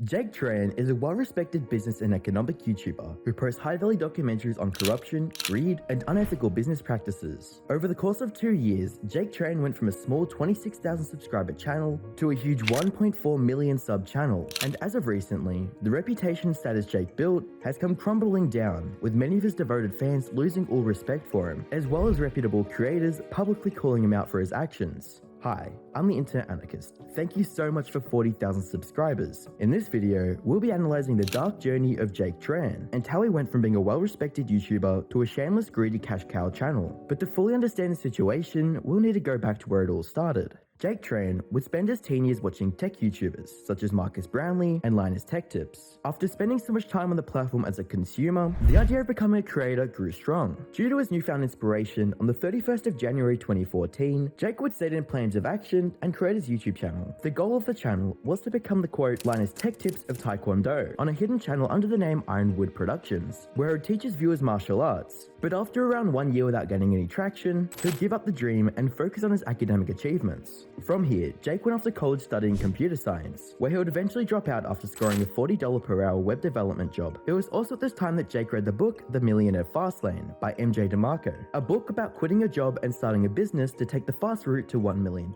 Jake Tran is a well-respected business and economic YouTuber who posts high-value documentaries on corruption, greed, and unethical business practices. Over the course of 2 years, Jake Tran went from a small 26,000 subscriber channel to a huge 1.4 million sub channel, and as of recently, the reputation and status Jake built has come crumbling down, with many of his devoted fans losing all respect for him, as well as reputable creators publicly calling him out for his actions. Hi, I'm the Internet Anarchist. Thank you so much for 40,000 subscribers. In this video, we'll be analyzing the dark journey of Jake Tran and how he went from being a well-respected YouTuber to a shameless, greedy cash cow channel. But to fully understand the situation, we'll need to go back to where it all started. Jake Tran would spend his teen years watching tech YouTubers such as Marcus Brownlee and Linus Tech Tips. After spending so much time on the platform as a consumer, the idea of becoming a creator grew strong. Due to his newfound inspiration, on the 31st of January 2014, Jake would set in plans of action and create his YouTube channel. The goal of the channel was to become the quote Linus Tech Tips of Taekwondo on a hidden channel under the name Ironwood Productions, where he would teach his viewers martial arts. But after around 1 year without getting any traction, he'd give up the dream and focus on his academic achievements. From here, Jake went off to college studying computer science, where he would eventually drop out after scoring a $40 per hour web development job. It was also at this time that Jake read the book The Millionaire Fastlane by MJ DeMarco, a book about quitting a job and starting a business to take the fast route to $1 million.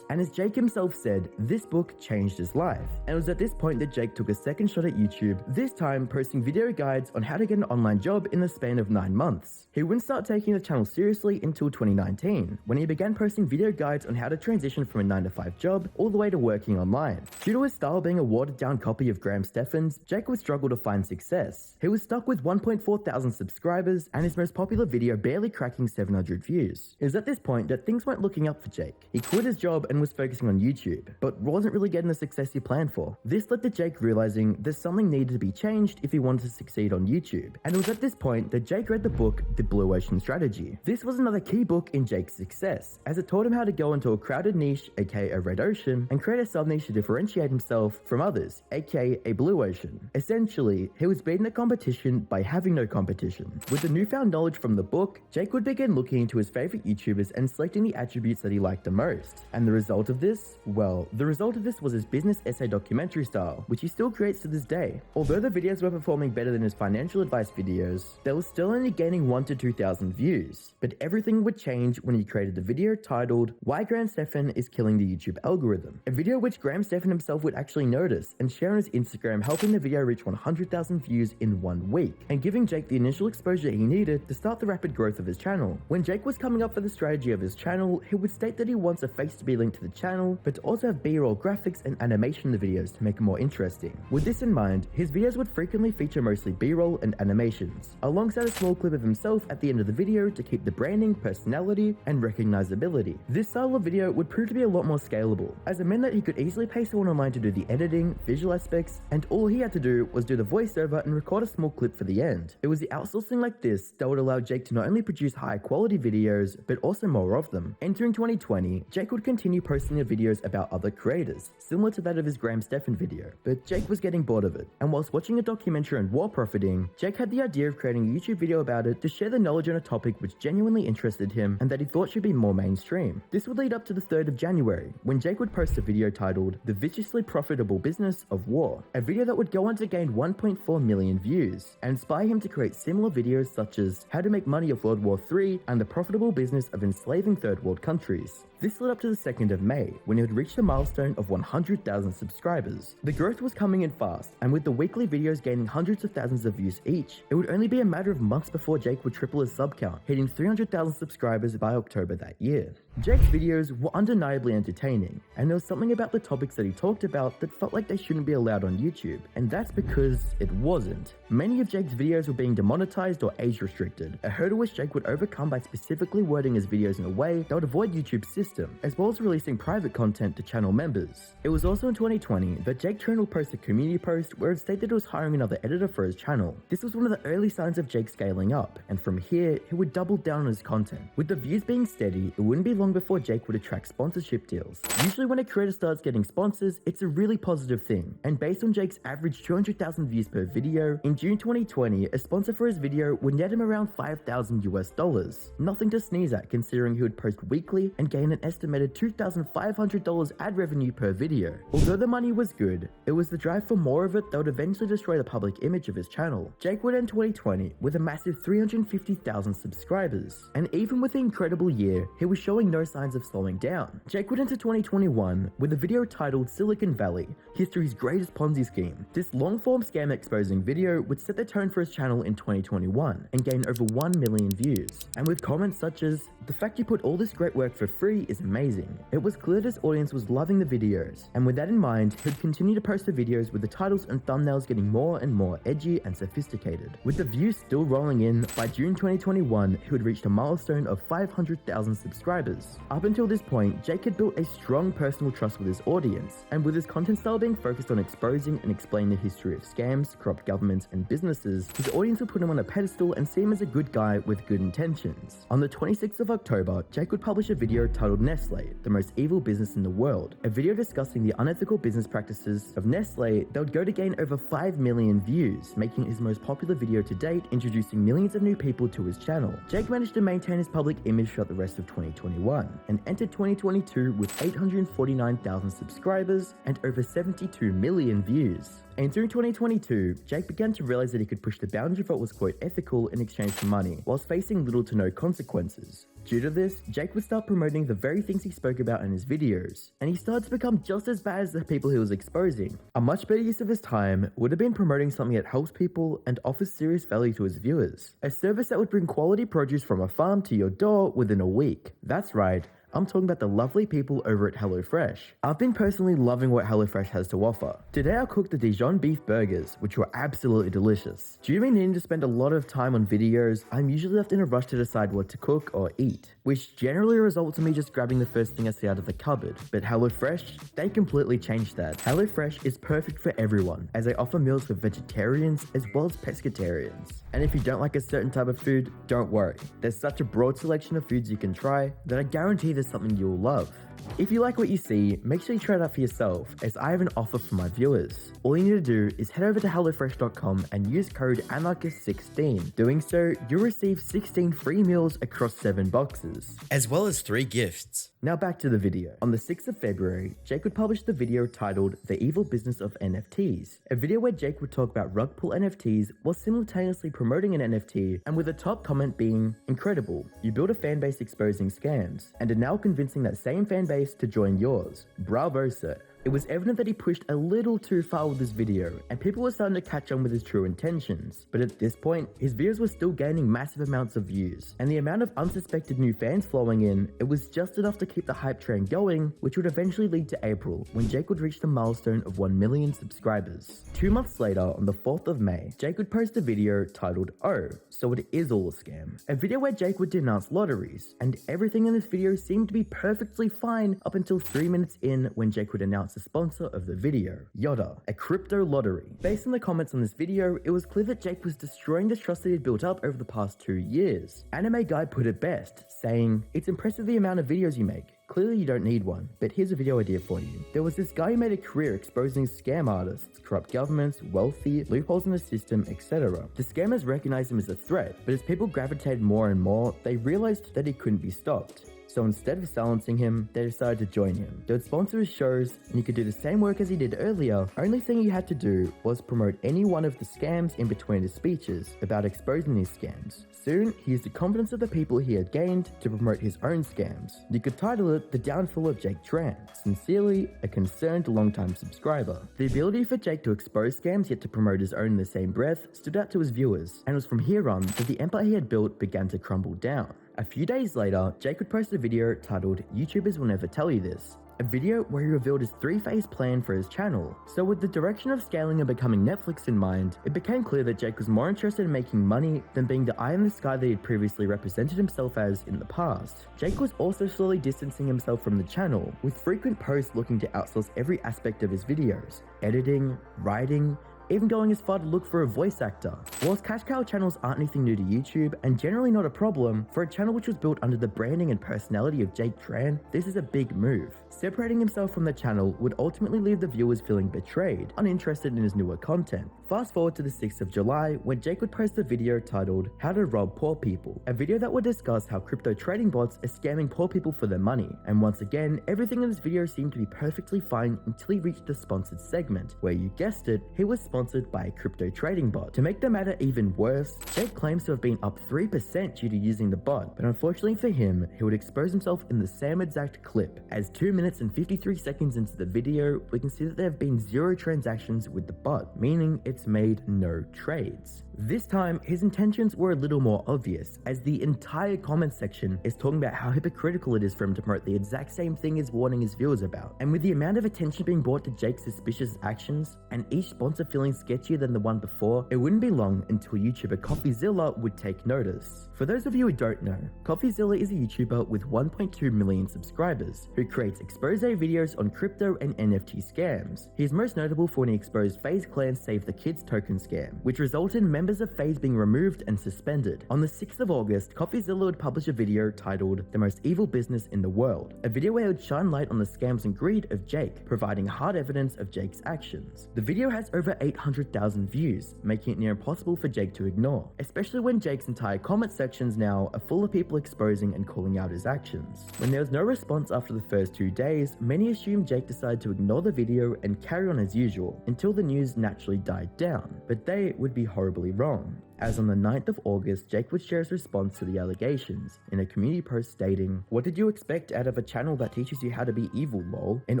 And as Jake himself said, this book changed his life. And it was at this point that Jake took a second shot at YouTube, this time posting video guides on how to get an online job in the span of 9 months. He wouldn't start taking the channel seriously until 2019, when he began posting video guides on how to transition from a 9-to-5 job all the way to working online. Due to his style being a watered-down copy of Graham Stephan's, Jake would struggle to find success. He was stuck with 1.4 thousand subscribers and his most popular video barely cracking 700 views. It was at this point that things weren't looking up for Jake. He quit his job and was focusing on YouTube, but wasn't really getting the success he planned for. This led to Jake realizing that something needed to be changed if he wanted to succeed on YouTube. And it was at this point that Jake read the book The Blue Ocean Strategy. This was another key book in Jake's success, as it taught him how to go into a crowded niche, aka a red ocean, and create a sub-niche to differentiate himself from others, aka a blue ocean. Essentially, he was beating the competition by having no competition. With the newfound knowledge from the book, Jake would begin looking into his favorite YouTubers and selecting the attributes that he liked the most. And the result of this? Well, the result of this was his business essay documentary style, which he still creates to this day. Although the videos were performing better than his financial advice videos, they were still only gaining 1,000 to 2,000 views. But everything would change when he created the video titled Why Graham Stephan is Killing the YouTube Algorithm, a video which Graham Stephan himself would actually notice and share on his Instagram, helping the video reach 100,000 views in 1 week, and giving Jake the initial exposure he needed to start the rapid growth of his channel. When Jake was coming up for the strategy of his channel, he would state that he wants a face to be linked to the channel, but to also have B-roll graphics and animation in the videos to make it more interesting. With this in mind, his videos would frequently feature mostly B-roll and animations, alongside a small clip of himself at the end of the video to keep the branding, personality, and recognizability. This style of video would prove to be a lot more scalable, as it meant that he could easily pay someone online to do the editing, visual aspects, and all he had to do was do the voiceover and record a small clip for the end. It was the outsourcing like this that would allow Jake to not only produce high quality videos, but also more of them. Entering 2020, Jake would continue posting the videos about other creators, similar to that of his Graham Stephan video, but Jake was getting bored of it, and whilst watching a documentary on war profiting, Jake had the idea of creating a YouTube video about it to share the knowledge on a topic which genuinely interested him and that he thought should be more mainstream. This would lead up to the 3rd of January, when Jake would post a video titled The Viciously Profitable Business of War, a video that would go on to gain 1.4 million views, and inspire him to create similar videos such as How to Make Money of World War III and The Profitable Business of Enslaving Third World Countries. This led up to the 2nd of May, when he would reach the milestone of 100,000 subscribers. The growth was coming in fast, and with the weekly videos gaining hundreds of thousands of views each, it would only be a matter of months before Jake would triple his sub count, hitting 300,000 subscribers by October that year. Jake's videos were undeniably entertaining, and there was something about the topics that he talked about that felt like they shouldn't be allowed on YouTube, and that's because it wasn't. Many of Jake's videos were being demonetized or age restricted, a hurdle which Jake would overcome by specifically wording his videos in a way that would avoid YouTube's system, as well as releasing private content to channel members. It was also in 2020 that Jake Tran would post a community post where it stated he was hiring another editor for his channel. This was one of the early signs of Jake scaling up, and from here, he would double down on his content. With the views being steady, it wouldn't be long long before Jake would attract sponsorship deals. Usually when a creator starts getting sponsors, it's a really positive thing, and based on Jake's average 200,000 views per video, in June 2020, a sponsor for his video would net him around $5,000. Nothing to sneeze at considering he would post weekly and gain an estimated $2,500 ad revenue per video. Although the money was good, it was the drive for more of it that would eventually destroy the public image of his channel. Jake would end 2020 with a massive 350,000 subscribers, and even with the incredible year, he was showing no signs of slowing down. Jake would enter 2021 with a video titled Silicon Valley, history's greatest Ponzi scheme. This long-form scam exposing video would set the tone for his channel in 2021 and gain over 1 million views. And with comments such as, "The fact you put all this great work for free is amazing," it was clear his audience was loving the videos, and with that in mind, he'd continue to post the videos with the titles and thumbnails getting more and more edgy and sophisticated. With the views still rolling in, by June 2021, he would reach a milestone of 500,000 subscribers. Up until this point, Jake had built a strong personal trust with his audience, and with his content style being focused on exposing and explaining the history of scams, corrupt governments, and businesses, his audience would put him on a pedestal and see him as a good guy with good intentions. On the 26th of October, Jake would publish a video titled Nestle, the most evil business in the world, a video discussing the unethical business practices of Nestle that would go to gain over 5 million views, making it his most popular video to date, introducing millions of new people to his channel. Jake managed to maintain his public image throughout the rest of 2021 and entered 2022 with 849,000 subscribers and over 72 million views. And through 2022, Jake began to realize that he could push the boundary of what was quote ethical in exchange for money, whilst facing little to no consequences. Due to this, Jake would start promoting the very things he spoke about in his videos, and he started to become just as bad as the people he was exposing. A much better use of his time would have been promoting something that helps people and offers serious value to his viewers. A service that would bring quality produce from a farm to your door within a week. That's right, I'm talking about the lovely people over at HelloFresh. I've been personally loving what HelloFresh has to offer. Today I cooked the Dijon beef burgers, which were absolutely delicious. Due to me needing to spend a lot of time on videos, I'm usually left in a rush to decide what to cook or eat, which generally results in me just grabbing the first thing I see out of the cupboard. But HelloFresh, they completely changed that. HelloFresh is perfect for everyone, as they offer meals for vegetarians as well as pescatarians. And if you don't like a certain type of food, don't worry. There's such a broad selection of foods you can try that I guarantee there's something you'll love. If you like what you see, make sure you try it out for yourself, as I have an offer for my viewers. All you need to do is head over to HelloFresh.com and use code Anarchist16. Doing so, you'll receive 16 free meals across 7 boxes, as well as 3 gifts. Now back to the video. On the 6th of February, Jake would publish the video titled The Evil Business of NFTs, a video where Jake would talk about rug pull NFTs while simultaneously promoting an NFT, and with the top comment being, "Incredible, you built a fanbase exposing scams, and are now convincing that same fanbase to join yours. Bravo, sir." It was evident that he pushed a little too far with this video, and people were starting to catch on with his true intentions. But at this point, his videos were still gaining massive amounts of views, and the amount of unsuspected new fans flowing in, it was just enough to keep the hype train going, which would eventually lead to April, when Jake would reach the milestone of 1 million subscribers. 2 months later, on the 4th of May, Jake would post a video titled "Oh, so it is all a scam," a video where Jake would denounce lotteries, and everything in this video seemed to be perfectly fine up until 3 minutes in, when Jake would announce the sponsor of the video, Yoda, a crypto lottery. Based on the comments on this video, it was clear that Jake was destroying the trust that he had built up over the past 2 years. Anime Guy put it best, saying, "It's impressive the amount of videos you make. Clearly you don't need one, but here's a video idea for you." There was this guy who made a career exposing scam artists, corrupt governments, wealthy, loopholes in the system, etc. The scammers recognized him as a threat, but as people gravitated more and more, they realized that he couldn't be stopped. So instead of silencing him, they decided to join him. They would sponsor his shows, and he could do the same work as he did earlier. Only thing he had to do was promote any one of the scams in between his speeches about exposing these scams. Soon, he used the confidence of the people he had gained to promote his own scams. You could title it The Downfall of Jake Tran. Sincerely, a concerned long-time subscriber. The ability for Jake to expose scams yet to promote his own in the same breath stood out to his viewers, and it was from here on that the empire he had built began to crumble down. A few days later, Jake would post a video titled "YouTubers Will Never Tell You This," a video where he revealed his 3-phase plan for his channel. So with the direction of scaling and becoming Netflix in mind, it became clear that Jake was more interested in making money than being the eye in the sky that he had previously represented himself as in the past. Jake was also slowly distancing himself from the channel, with frequent posts looking to outsource every aspect of his videos: editing, writing, even going as far to look for a voice actor. Whilst cash cow channels aren't anything new to YouTube, and generally not a problem, for a channel which was built under the branding and personality of Jake Tran, this is a big move. Separating himself from the channel would ultimately leave the viewers feeling betrayed, uninterested in his newer content. Fast forward to the 6th of July, when Jake would post a video titled How to Rob Poor People, a video that would discuss how crypto trading bots are scamming poor people for their money. And once again, everything in this video seemed to be perfectly fine until he reached the sponsored segment, where you guessed it, he was sponsored by a crypto trading bot. To make the matter even worse, Jake claims to have been up 3% due to using the bot, but unfortunately for him, he would expose himself in the same exact clip. As 2 minutes and 53 seconds into the video, we can see that there have been 0 transactions with the bot, meaning it's made no trades. This time, his intentions were a little more obvious, as the entire comment section is talking about how hypocritical it is for him to promote the exact same thing he's warning his viewers about. And with the amount of attention being brought to Jake's suspicious actions, and each sponsor feeling sketchier than the one before, it wouldn't be long until YouTuber CoffeeZilla would take notice. For those of you who don't know, CoffeeZilla is a YouTuber with 1.2 million subscribers, who creates expose videos on crypto and NFT scams. He is most notable for when he exposed FaZe Clan's Save the Kids token scam, which resulted in members of FaZe being removed and suspended. On the 6th of August, CoffeeZilla would publish a video titled The Most Evil Business in the World, a video where he would shine light on the scams and greed of Jake, providing hard evidence of Jake's actions. The video has over 800,000 views, making it near impossible for Jake to ignore, especially when Jake's entire comment sections now are full of people exposing and calling out his actions. When there was no response after the first 2 days, many assumed Jake decided to ignore the video and carry on as usual, until the news naturally died down. But they would be horribly wrong, as on the 9th of August, Jake would share his response to the allegations in a community post stating, "What did you expect out of a channel that teaches you how to be evil, lol? In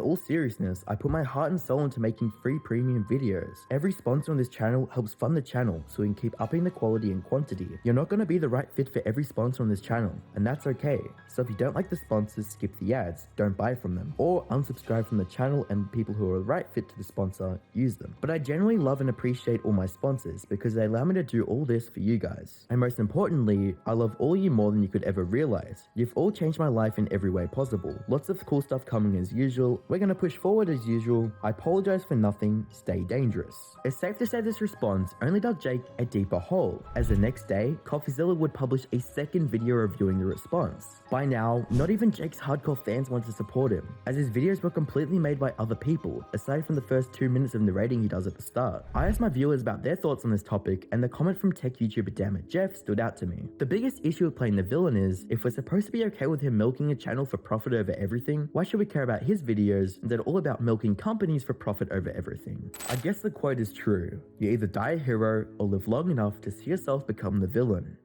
all seriousness, I put my heart and soul into making free premium videos. Every sponsor on this channel helps fund the channel so we can keep upping the quality and quantity. You're not going to be the right fit for every sponsor on this channel, and that's okay. So if you don't like the sponsors, skip the ads, don't buy from them, or unsubscribe from the channel, and people who are the right fit to the sponsor, use them. But I generally love and appreciate all my sponsors because they allow me to do all this for you guys. And most importantly, I love all you more than you could ever realize. You've all changed my life in every way possible. Lots of cool stuff coming as usual. We're gonna push forward as usual. I apologize for nothing. Stay dangerous." It's safe to say this response only dug Jake a deeper hole, as the next day, CoffeeZilla would publish a second video reviewing the response. By now, not even Jake's hardcore fans wanted to support him, as his videos were completely made by other people, aside from the first 2 minutes of narrating he does at the start. I asked my viewers about their thoughts on this topic, and the comment from tech YouTuber Dammit Jeff stood out to me. The biggest issue with playing the villain is, if we're supposed to be okay with him milking a channel for profit over everything, why should we care about his videos instead all about milking companies for profit over everything? I guess the quote is true. You either die a hero or live long enough to see yourself become the villain.